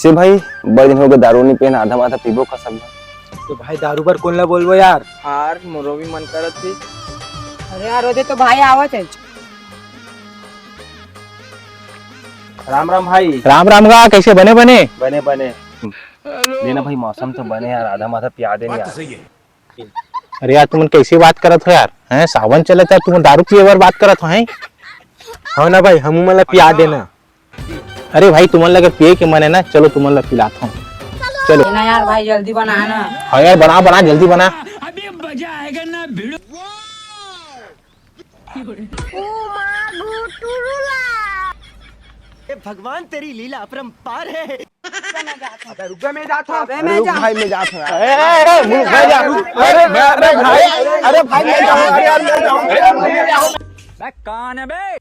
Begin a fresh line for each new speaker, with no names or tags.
कैसे भाई बड़े दिन हो गए दारू नहीं पीना आधा आधा पीबो का सब।
तो भाई दारू पर कौन ला बोलबो यार।
हार मोरो भी मन करत थी।
अरे यार ओदे तो भाई आवत है।
राम राम भाई।
राम राम का कैसे बने बने
बने बने लेना भाई मौसम तो बने यार आधा माथा पिया देने यार।
अरे यार तुम कैसे बात करत हो यार हैं सावन चलत है तुम दारू पिए बार बात करत हो हैं।
हो ना भाई हम मला पिया देना।
अरे भाई तुम लगे पिए के मन है ना चलो तुम लग पिलाता हूँ चलो।
ना यार भाई जल्दी बना ना।
हाँ यार बना बना जल्दी बना।
अभी मजा आएगा ना भिड़ो।
भगवान तेरी लीला अपरंपार है।
अबे
रुक मैं जाता हूँ।
मैं जा
भाई मैं जाता हूँ।
अरे भाई मैं जाऊँ। अरे यार मैं जाऊँ।
कौन है बे?